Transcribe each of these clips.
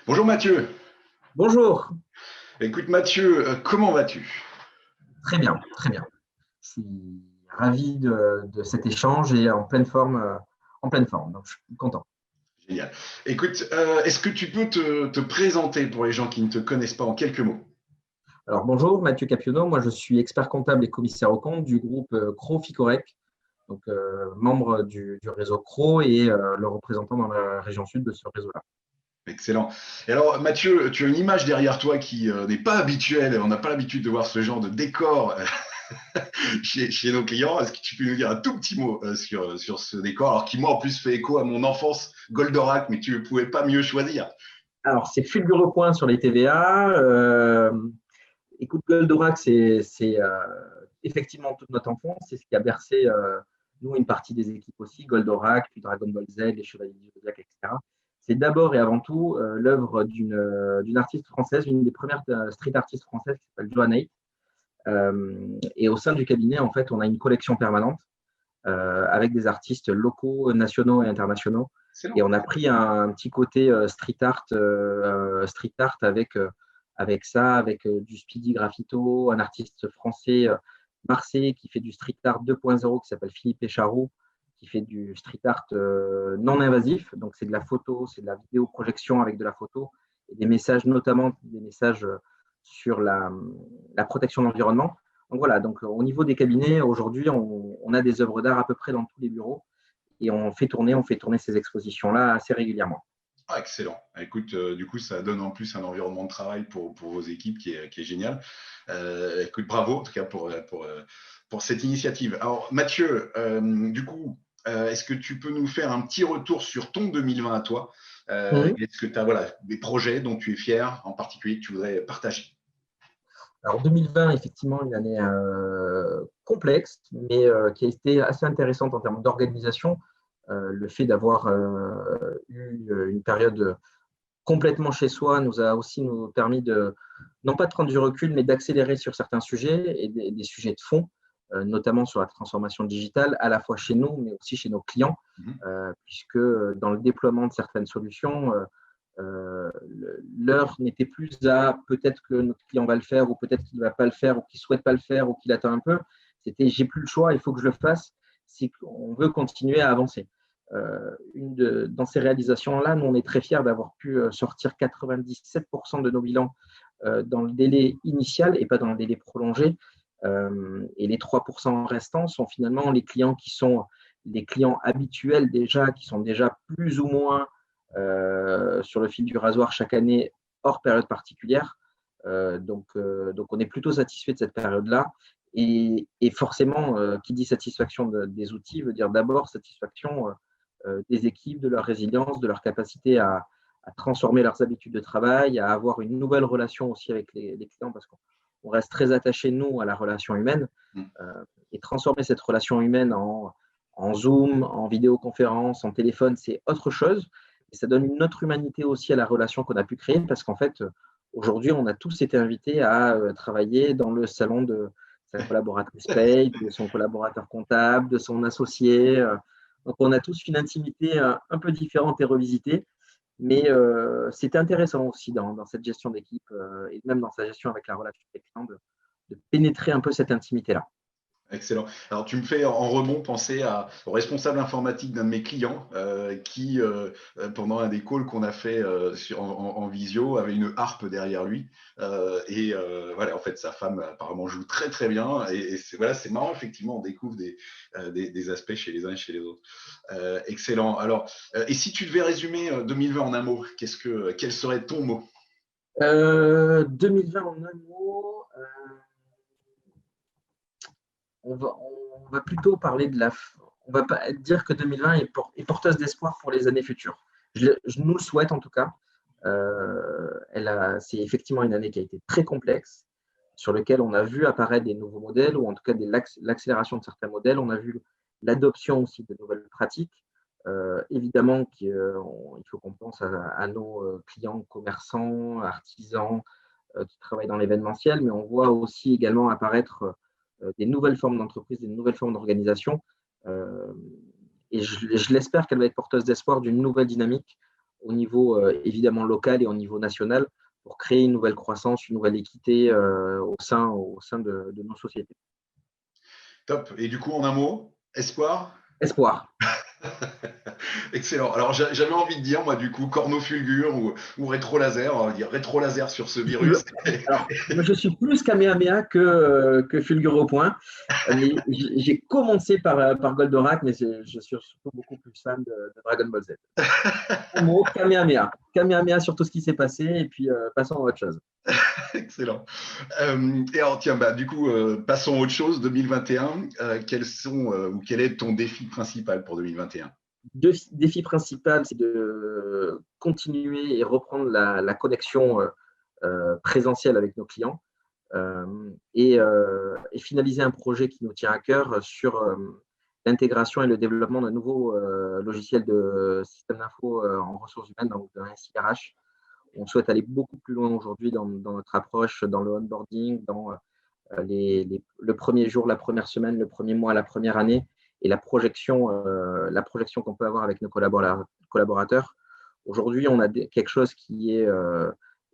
Bonjour Mathieu. Bonjour, Écoute Mathieu, comment vas-tu? très bien, très bien. Je suis ravi de cet échange et en pleine forme, donc je suis content. Génial. Écoute, est-ce que tu peux te présenter pour les gens qui ne te connaissent pas en quelques mots? Alors bonjour, Mathieu Capionneau, moi je suis expert comptable et commissaire aux comptes du groupe CRO Ficorec, donc membre du réseau CRO et le représentant dans la région sud de ce réseau-là. Excellent. Et alors Mathieu, tu as une image derrière toi qui n'est pas habituelle. On n'a pas l'habitude de voir ce genre de décor chez nos clients. Est-ce que tu peux nous dire un tout petit mot sur ce décor, alors qui moi en plus fait écho à mon enfance Goldorak, mais tu ne pouvais pas mieux choisir. Alors c'est Fulgure Point sur les TVA. Écoute, Goldorak, c'est effectivement toute notre enfance, c'est ce qui a bercé nous une partie des équipes aussi, Goldorak, puis Dragon Ball Z, les Chevaliers du Zodiac, etc. C'est d'abord et avant tout l'œuvre d'une artiste française, une des premières street artistes françaises qui s'appelle Joanna Haidt. Et au sein du cabinet, en fait, on a une collection permanente avec des artistes locaux, nationaux et internationaux. Et Excellent. on a pris un petit côté street art avec ça, avec du Speedy Graffito, un artiste français, Marseillais, qui fait du street art 2.0, qui s'appelle Philippe Écharoux, qui fait du street art non invasif. Donc, c'est de la photo, c'est de la vidéo projection avec de la photo et des messages, notamment des messages sur la protection de l'environnement. Donc voilà, donc au niveau des cabinets, aujourd'hui, on a des œuvres d'art à peu près dans tous les bureaux et on fait tourner ces expositions-là assez régulièrement. Ah, excellent. Écoute, du coup, ça donne en plus un environnement de travail pour vos équipes qui est génial. Écoute, bravo en tout cas pour cette initiative. Alors, Mathieu, du coup, est-ce que tu peux nous faire un petit retour sur ton 2020 à toi? Est-ce que tu as des projets dont tu es fier, en particulier que tu voudrais partager? Alors 2020, effectivement, une année complexe, mais qui a été assez intéressante en termes d'organisation. Le fait d'avoir eu une période complètement chez soi nous a aussi nous permis de, non pas de prendre du recul, mais d'accélérer sur certains sujets et des sujets de fond, notamment sur la transformation digitale, à la fois chez nous, mais aussi chez nos clients, Mhm. puisque dans le déploiement de certaines solutions, l'heure n'était plus à peut-être que notre client va le faire ou peut-être qu'il ne va pas le faire ou qu'il ne souhaite pas le faire ou qu'il attend un peu. C'était j'ai plus le choix, il faut que je le fasse si on veut continuer à avancer. Dans ces réalisations-là, nous, on est très fiers d'avoir pu sortir 97% de nos bilans dans le délai initial et pas dans le délai prolongé. Et les 3% restants sont finalement les clients qui sont les clients habituels déjà, qui sont déjà plus ou moins sur le fil du rasoir chaque année, hors période particulière. Donc, on est plutôt satisfait de cette période-là. Et forcément, qui dit satisfaction des outils veut dire d'abord satisfaction des équipes, de leur résilience, de leur capacité à transformer leurs habitudes de travail, à avoir une nouvelle relation aussi avec les clients, parce qu'on reste très attaché, nous, à la relation humaine. Mhm. Et transformer cette relation humaine en Zoom, en vidéoconférence, en téléphone, c'est autre chose. Et ça donne une autre humanité aussi à la relation qu'on a pu créer, parce qu'en fait, aujourd'hui, on a tous été invités à travailler dans le salon de sa collaboratrice paye, de son collaborateur comptable, de son associé. Donc, on a tous une intimité un peu différente et revisitée. Mais c'était intéressant aussi dans cette gestion d'équipe et même dans sa gestion avec la relation avec les clients de pénétrer un peu cette intimité-là. Excellent. Alors, tu me fais en rebond penser au responsable informatique d'un de mes clients qui, pendant un des calls qu'on a fait en visio, avait une harpe derrière lui. Voilà, en fait, sa femme apparemment joue très très bien. Et c'est marrant, effectivement, on découvre des aspects chez les uns et chez les autres. Excellent. Alors, et si tu devais résumer 2020 en un mot, quel serait ton mot? 2020 en un mot, on va plutôt parler on va pas dire que 2020 est porteuse d'espoir pour les années futures. Je nous le souhaite en tout cas. C'est effectivement une année qui a été très complexe, sur laquelle on a vu apparaître des nouveaux modèles, ou en tout cas l'accélération de certains modèles. On a vu l'adoption aussi de nouvelles pratiques. Évidemment qu'il faut qu'on pense à nos clients commerçants, artisans qui travaillent dans l'événementiel, mais on voit aussi également apparaître des nouvelles formes d'entreprise, des nouvelles formes d'organisation. Et je l'espère qu'elle va être porteuse d'espoir d'une nouvelle dynamique au niveau évidemment local et au niveau national pour créer une nouvelle croissance, une nouvelle équité au sein de nos sociétés. Top. Et du coup, en un mot, espoir? Espoir. Excellent. Alors, j'avais envie de dire, moi, du coup, cornofulgure ou rétro-laser. On va dire rétro-laser sur ce virus. Alors, moi, je suis plus Kamehameha que Fulgure au point. Mais j'ai commencé par Goldorak, mais je suis surtout beaucoup plus fan de Dragon Ball Z. Un mot, Kamehameha. Kamehameha sur tout ce qui s'est passé, et puis passons à autre chose. Excellent. Et alors, tiens, du coup, passons à autre chose. 2021, quel est ton défi principal pour 2021? Deux défis principaux, c'est de continuer et reprendre la connexion présentielle avec nos clients et finaliser un projet qui nous tient à cœur sur l'intégration et le développement d'un nouveau logiciel de système d'info en ressources humaines, donc d'un SIRH. On souhaite aller beaucoup plus loin aujourd'hui dans notre approche, dans le onboarding, dans le premier jour, la première semaine, le premier mois, la première année, et la projection qu'on peut avoir avec nos collaborateurs. Aujourd'hui, on a quelque chose qui est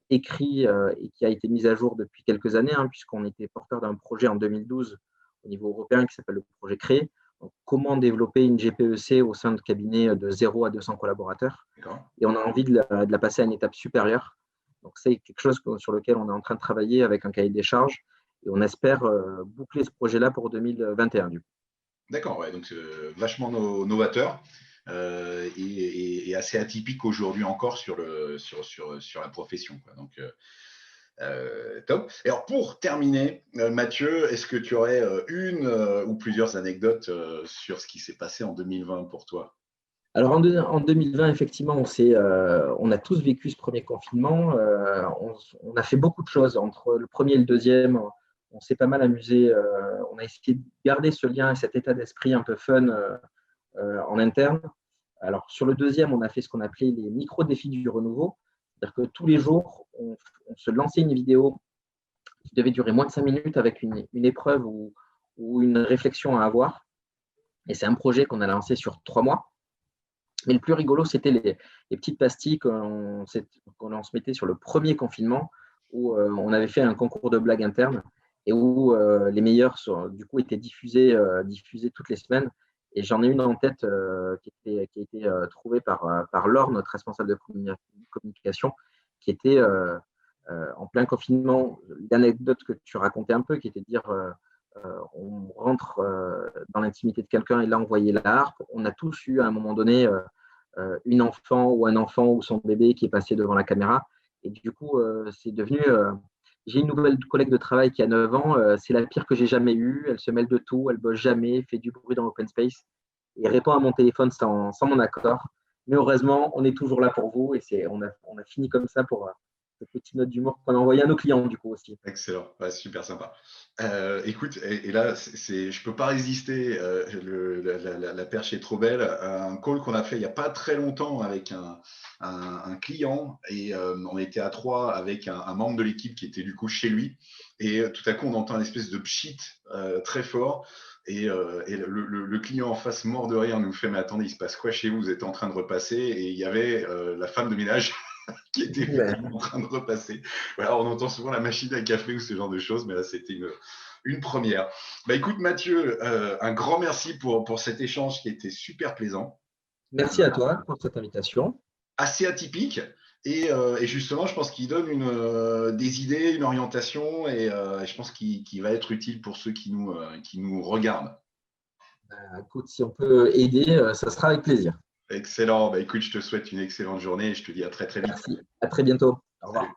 écrit et qui a été mis à jour depuis quelques années, puisqu'on était porteur d'un projet en 2012 au niveau européen qui s'appelle le projet CRÉÉ. Donc, comment développer une GPEC au sein de cabinets de 0 à 200 collaborateurs. Et on a envie de la passer à une étape supérieure. Donc, c'est quelque chose sur lequel on est en train de travailler avec un cahier des charges. Et on espère boucler ce projet-là pour 2021. Du coup. D'accord, ouais, donc vachement novateur et assez atypique aujourd'hui encore sur la profession, quoi. Donc, top. Et alors, pour terminer, Mathieu, est-ce que tu aurais une ou plusieurs anecdotes sur ce qui s'est passé en 2020 pour toi? Alors, en 2020, effectivement, on a tous vécu ce premier confinement. On a fait beaucoup de choses. Entre le premier et le deuxième, on s'est pas mal amusé. On a essayé de garder ce lien et cet état d'esprit un peu fun en interne. Alors, sur le deuxième, on a fait ce qu'on appelait les micro-défis du renouveau. C'est-à-dire que tous les jours, on se lançait une vidéo qui devait durer moins de 5 minutes avec une épreuve ou une réflexion à avoir. Et c'est un projet qu'on a lancé sur 3 mois. Mais le plus rigolo, c'était les petites pastilles qu'on se mettait sur le premier confinement où on avait fait un concours de blagues internes et où les meilleurs, du coup, étaient diffusés toutes les semaines. Et j'en ai une en tête qui a été trouvée par Laure, notre responsable de communication, qui était en plein confinement. L'anecdote que tu racontais un peu, qui était de dire on rentre dans l'intimité de quelqu'un et là, on voyait la harpe. On a tous eu à un moment donné une enfant ou un enfant ou son bébé qui est passé devant la caméra. Et du coup, c'est devenu… j'ai une nouvelle collègue de travail qui a 9 ans. C'est la pire que j'ai jamais eue. Elle se mêle de tout. Elle bosse jamais, fait du bruit dans l'open space et répond à mon téléphone sans mon accord. Mais heureusement, on est toujours là pour vous et on a fini comme ça pour cette petite note d'humour qu'on a envoyée à nos clients du coup aussi. Excellent, ouais, super sympa. Écoute, et là, je peux pas résister, la perche est trop belle. Un call qu'on a fait il n'y a pas très longtemps avec un client et on était à 3 avec un membre de l'équipe qui était du coup chez lui et tout à coup on entend une espèce de pchit très fort et le client en face mort de rire nous fait mais attendez, il se passe quoi chez vous? Vous êtes en train de repasser et il y avait la femme de ménage qui était effectivement en train de repasser. Voilà, on entend souvent la machine à café ou ce genre de choses, mais là, c'était une première. Écoute, Mathieu, un grand merci pour cet échange qui était super plaisant. Merci à toi pour cette invitation. Assez atypique. Et justement, je pense qu'il donne des idées, une orientation, et je pense qu'il va être utile pour ceux qui nous regardent. Écoute, si on peut aider, ça sera avec plaisir. Excellent. Écoute, je te souhaite une excellente journée et je te dis à très, très vite. Merci. À très bientôt. Au revoir. Salut.